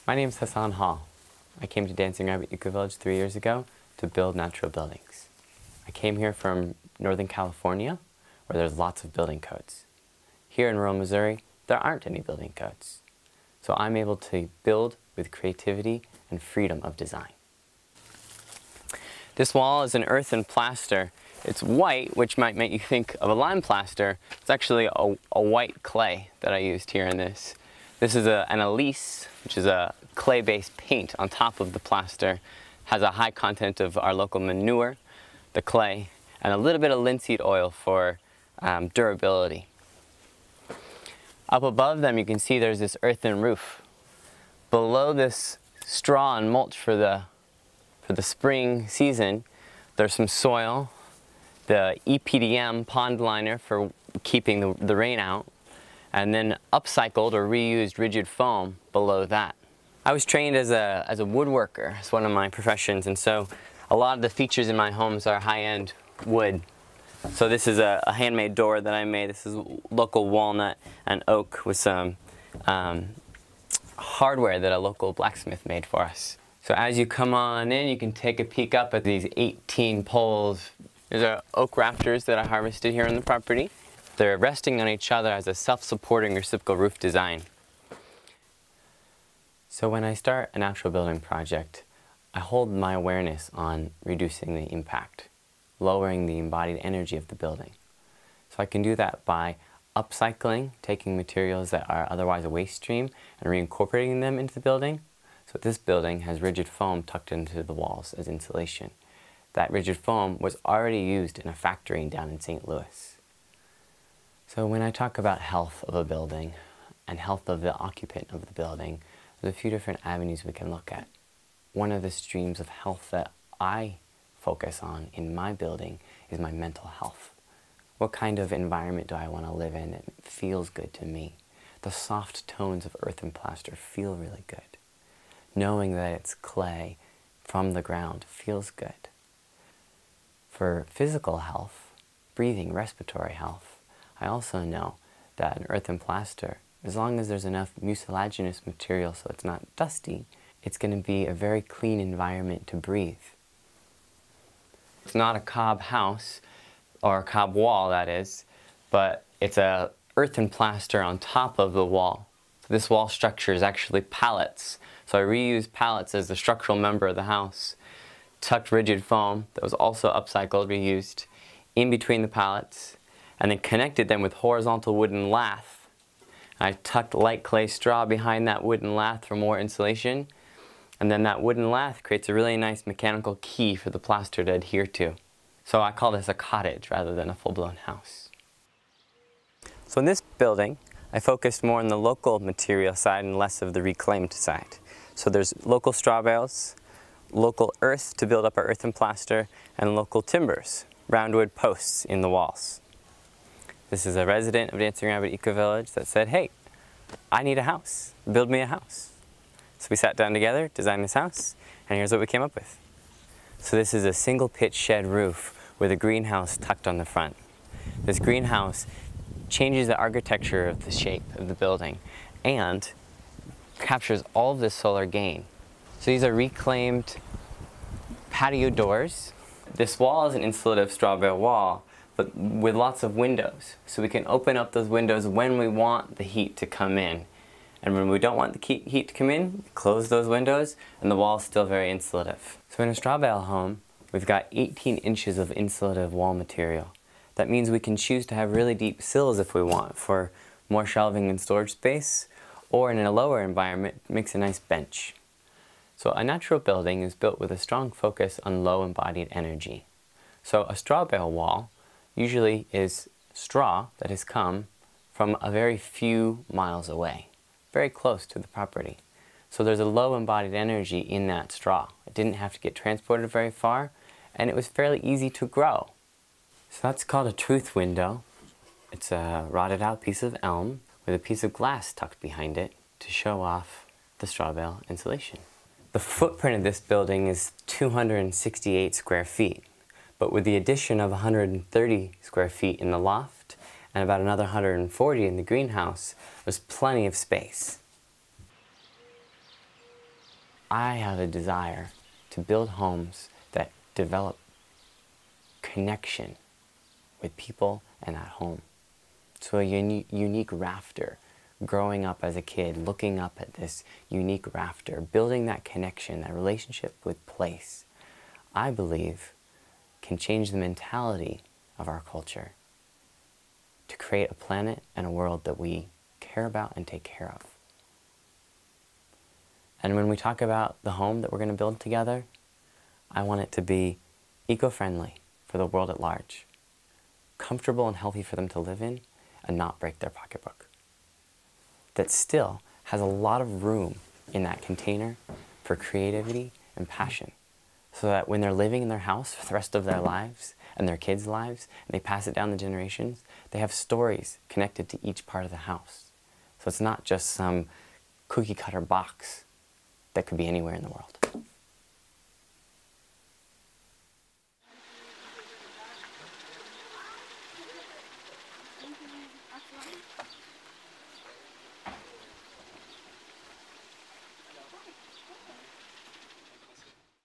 My name is Hassan. I came to Dancing Rabbit Ecovillage 3 years ago to build natural buildings. I came here from Northern California, where there's lots of building codes. Here in rural Missouri, there aren't any building codes. So I'm able to build with creativity and freedom of design. This wall is an earthen plaster. It's white, which might make you think of a lime plaster. It's actually a white clay that I used here in this. This is an elise, which is a clay-based paint on top of the plaster. Has a high content of our local manure, the clay, and a little bit of linseed oil for durability. Up above them you can see there's this earthen roof. Below this straw and mulch for the spring season, there's some soil, the EPDM pond liner for keeping the rain out, and then upcycled or reused rigid foam below that. I was trained as a woodworker. It's one of my professions, and so a lot of the features in my homes are high-end wood. So this is a handmade door that I made. This is local walnut and oak with some hardware that a local blacksmith made for us. So as you come on in, you can take a peek up at these 18 poles. These are oak rafters that I harvested here on the property. They're resting on each other as a self-supporting reciprocal roof design. So when I start a natural building project, I hold my awareness on reducing the impact, lowering the embodied energy of the building. So I can do that by upcycling, taking materials that are otherwise a waste stream and reincorporating them into the building. So this building has rigid foam tucked into the walls as insulation. That rigid foam was already used in a factory down in St. Louis. So when I talk about health of a building and health of the occupant of the building, there's a few different avenues we can look at. One of the streams of health that I focus on in my building is my mental health. What kind of environment do I want to live in that feels good to me? The soft tones of earth and plaster feel really good. Knowing that it's clay from the ground feels good. For physical health, breathing, respiratory health, I also know that an earth and plaster, as long as there's enough mucilaginous material so it's not dusty, it's going to be a very clean environment to breathe. It's not a cob house, or a cob wall that is, but it's a earth and plaster on top of the wall. So this wall structure is actually pallets. So I reused pallets as the structural member of the house. Tucked rigid foam that was also upcycled, reused, in between the pallets, and then connected them with horizontal wooden lath. I tucked light clay straw behind that wooden lath for more insulation, and then that wooden lath creates a really nice mechanical key for the plaster to adhere to. So I call this a cottage rather than a full-blown house. So in this building, I focused more on the local material side and less of the reclaimed side. So there's local straw bales, local earth to build up our earth and plaster, and local timbers, roundwood posts in the walls. This is a resident of Dancing Rabbit Ecovillage that said, hey, I need a house, build me a house. So we sat down together, designed this house, and here's what we came up with. So this is a single pitch shed roof with a greenhouse tucked on the front. This greenhouse changes the architecture of the shape of the building and captures all of this solar gain. So these are reclaimed patio doors. This wall is an insulative straw bale wall, but with lots of windows. So we can open up those windows when we want the heat to come in. And when we don't want the heat to come in, close those windows, and the wall is still very insulative. So in a straw bale home, we've got 18 inches of insulative wall material. That means we can choose to have really deep sills if we want for more shelving and storage space, or in a lower environment, makes a nice bench. So a natural building is built with a strong focus on low embodied energy. So a straw bale wall usually is straw that has come from a very few miles away, very close to the property. So there's a low embodied energy in that straw. It didn't have to get transported very far, and it was fairly easy to grow. So that's called a truth window. It's a rotted out piece of elm with a piece of glass tucked behind it to show off the straw bale insulation. The footprint of this building is 268 square feet. But with the addition of 130 square feet in the loft and about another 140 in the greenhouse, there's plenty of space. I have a desire to build homes that develop connection with people and at home. So a unique rafter, growing up as a kid, looking up at this unique rafter, building that connection, that relationship with place, I believe can change the mentality of our culture to create a planet and a world that we care about and take care of. And when we talk about the home that we're going to build together, I want it to be eco-friendly for the world at large, comfortable and healthy for them to live in, and not break their pocketbook. That still has a lot of room in that container for creativity and passion, so that when they're living in their house for the rest of their lives and their kids' lives, and they pass it down the generations, they have stories connected to each part of the house. So it's not just some cookie-cutter box that could be anywhere in the world.